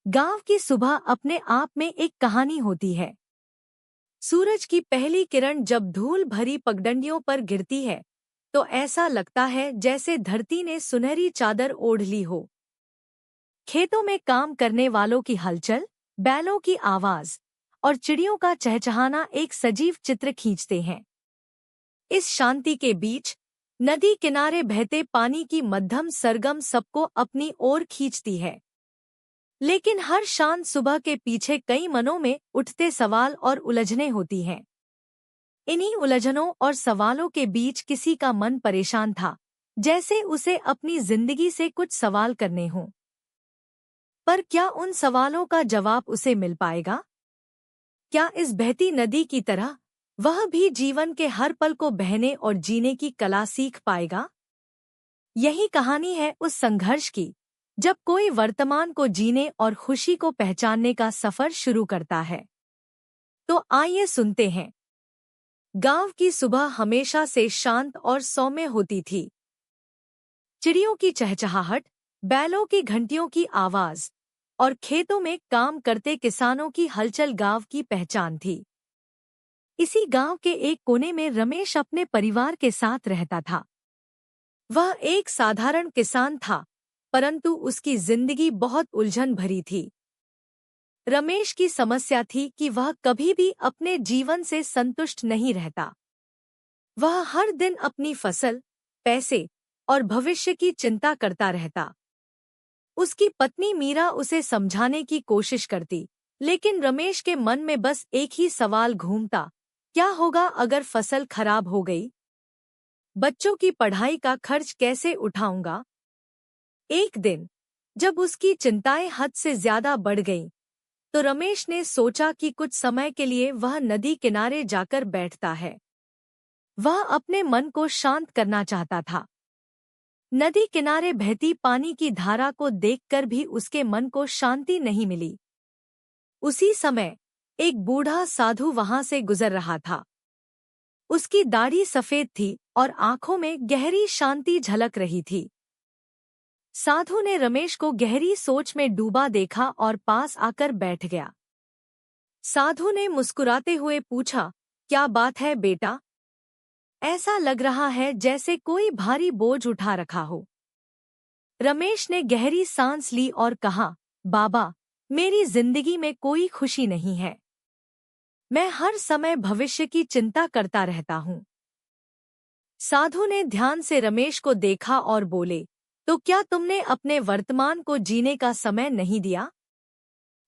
गांव की सुबह अपने आप में एक कहानी होती है। सूरज की पहली किरण जब धूल भरी पगडंडियों पर गिरती है तो ऐसा लगता है जैसे धरती ने सुनहरी चादर ओढ़ ली हो। खेतों में काम करने वालों की हलचल, बैलों की आवाज और चिड़ियों का चहचहाना एक सजीव चित्र खींचते हैं। इस शांति के बीच नदी किनारे बहते पानी की मध्यम सरगम सबको अपनी ओर खींचती है। लेकिन हर शांत सुबह के पीछे कई मनों में उठते सवाल और उलझनें होती हैं। इन्हीं उलझनों और सवालों के बीच किसी का मन परेशान था, जैसे उसे अपनी जिंदगी से कुछ सवाल करने हों। पर क्या उन सवालों का जवाब उसे मिल पाएगा? क्या इस बहती नदी की तरह वह भी जीवन के हर पल को बहने और जीने की कला सीख पाएगा? यही कहानी है उस संघर्ष की, जब कोई वर्तमान को जीने और खुशी को पहचानने का सफर शुरू करता है। तो आइए सुनते हैं। गांव की सुबह हमेशा से शांत और सौम्य होती थी। चिड़ियों की चहचहाहट, बैलों की घंटियों की आवाज और खेतों में काम करते किसानों की हलचल गांव की पहचान थी। इसी गांव के एक कोने में रमेश अपने परिवार के साथ रहता था। वह एक साधारण किसान था, परंतु उसकी जिंदगी बहुत उलझन भरी थी। रमेश की समस्या थी कि वह कभी भी अपने जीवन से संतुष्ट नहीं रहता। वह हर दिन अपनी फसल, पैसे और भविष्य की चिंता करता रहता। उसकी पत्नी मीरा उसे समझाने की कोशिश करती, लेकिन रमेश के मन में बस एक ही सवाल घूमता, क्या होगा अगर फसल खराब हो गई? बच्चों की पढ़ाई का खर्च कैसे उठाऊंगा? एक दिन जब उसकी चिंताएं हद से ज्यादा बढ़ गईं, तो रमेश ने सोचा कि कुछ समय के लिए वह नदी किनारे जाकर बैठता है। वह अपने मन को शांत करना चाहता था। नदी किनारे बहती पानी की धारा को देखकर भी उसके मन को शांति नहीं मिली। उसी समय एक बूढ़ा साधु वहां से गुजर रहा था। उसकी दाढ़ी सफेद थी और आंखों में गहरी शांति झलक रही थी। साधु ने रमेश को गहरी सोच में डूबा देखा और पास आकर बैठ गया। साधु ने मुस्कुराते हुए पूछा, क्या बात है बेटा? ऐसा लग रहा है जैसे कोई भारी बोझ उठा रखा हो। रमेश ने गहरी सांस ली और कहा, बाबा, मेरी जिंदगी में कोई खुशी नहीं है। मैं हर समय भविष्य की चिंता करता रहता हूँ। साधु ने ध्यान से रमेश को देखा और बोले, तो क्या तुमने अपने वर्तमान को जीने का समय नहीं दिया?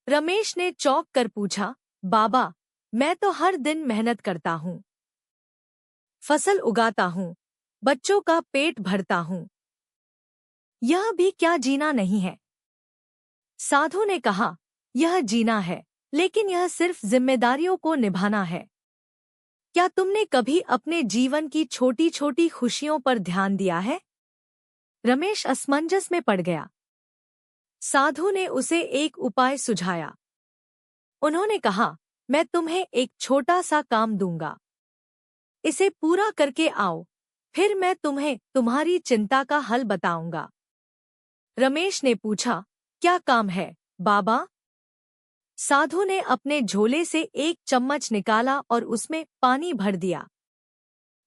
रमेश ने चौंक कर पूछा, बाबा, मैं तो हर दिन मेहनत करता हूँ, फसल उगाता हूँ, बच्चों का पेट भरता हूँ। यह भी क्या जीना नहीं है? साधु ने कहा, यह जीना है, लेकिन यह सिर्फ जिम्मेदारियों को निभाना है। क्या तुमने कभी अपने जीवन की छोटी छोटी खुशियों पर ध्यान दिया है? रमेश असमंजस में पड़ गया। साधु ने उसे एक उपाय सुझाया। उन्होंने कहा, मैं तुम्हें एक छोटा सा काम दूंगा। इसे पूरा करके आओ, फिर मैं तुम्हें तुम्हारी चिंता का हल बताऊंगा। रमेश ने पूछा, क्या काम है, बाबा? साधु ने अपने झोले से एक चम्मच निकाला और उसमें पानी भर दिया।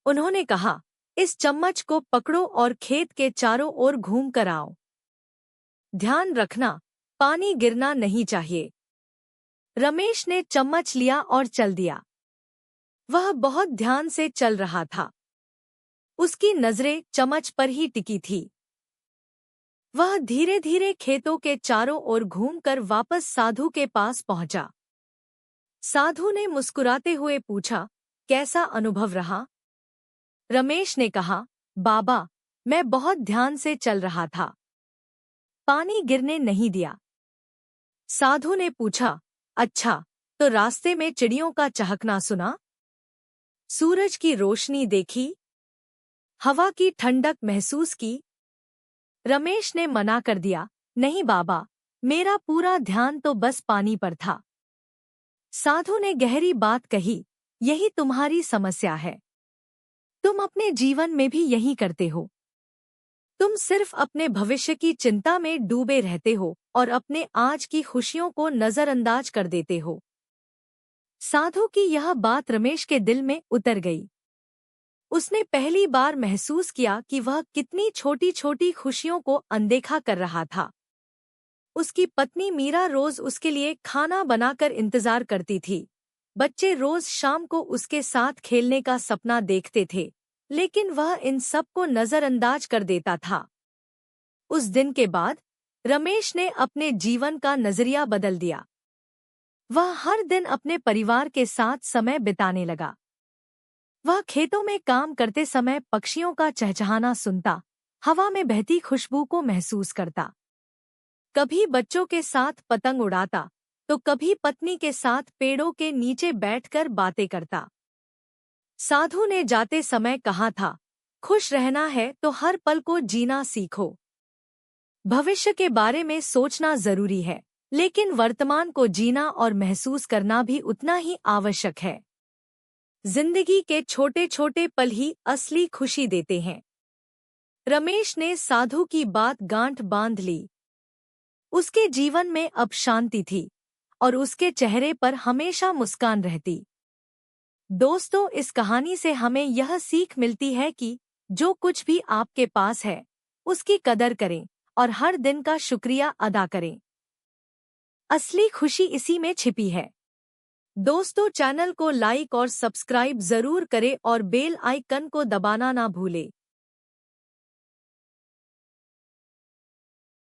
उन्होंने कहा, इस चम्मच को पकड़ो और खेत के चारों ओर घूम कर आओ। ध्यान रखना, पानी गिरना नहीं चाहिए। रमेश ने चम्मच लिया और चल दिया। वह बहुत ध्यान से चल रहा था। उसकी नजरें चम्मच पर ही टिकी थी। वह धीरे धीरे खेतों के चारों ओर घूमकर वापस साधु के पास पहुंचा। साधु ने मुस्कुराते हुए पूछा, कैसा अनुभव रहा? रमेश ने कहा, बाबा, मैं बहुत ध्यान से चल रहा था, पानी गिरने नहीं दिया। साधु ने पूछा, अच्छा, तो रास्ते में चिड़ियों का चहकना सुना? सूरज की रोशनी देखी? हवा की ठंडक महसूस की? रमेश ने मना कर दिया, नहीं बाबा, मेरा पूरा ध्यान तो बस पानी पर था। साधु ने गहरी बात कही, यही तुम्हारी समस्या है। तुम अपने जीवन में भी यही करते हो। तुम सिर्फ अपने भविष्य की चिंता में डूबे रहते हो और अपने आज की खुशियों को नजरअंदाज कर देते हो। साधु की यह बात रमेश के दिल में उतर गई। उसने पहली बार महसूस किया कि वह कितनी छोटी छोटी खुशियों को अनदेखा कर रहा था। उसकी पत्नी मीरा रोज उसके लिए खाना बनाकर इंतजार करती थी। बच्चे रोज शाम को उसके साथ खेलने का सपना देखते थे, लेकिन वह इन सब को नजरअंदाज कर देता था। उस दिन के बाद रमेश ने अपने जीवन का नजरिया बदल दिया। वह हर दिन अपने परिवार के साथ समय बिताने लगा। वह खेतों में काम करते समय पक्षियों का चहचहाना सुनता, हवा में बहती खुशबू को महसूस करता। कभी बच्चों के साथ पतंग उड़ाता, तो कभी पत्नी के साथ पेड़ों के नीचे बैठकर बातें करता। साधु ने जाते समय कहा था, खुश रहना है तो हर पल को जीना सीखो। भविष्य के बारे में सोचना जरूरी है, लेकिन वर्तमान को जीना और महसूस करना भी उतना ही आवश्यक है। जिंदगी के छोटे छोटे पल ही असली खुशी देते हैं। रमेश ने साधु की बात गांठ बांध ली। उसके जीवन में अब शांति थी और उसके चेहरे पर हमेशा मुस्कान रहती। दोस्तों, इस कहानी से हमें यह सीख मिलती है कि जो कुछ भी आपके पास है, उसकी कदर करें और हर दिन का शुक्रिया अदा करें। असली खुशी इसी में छिपी है। दोस्तों, चैनल को लाइक और सब्सक्राइब जरूर करें और बेल आइकन को दबाना ना भूलें।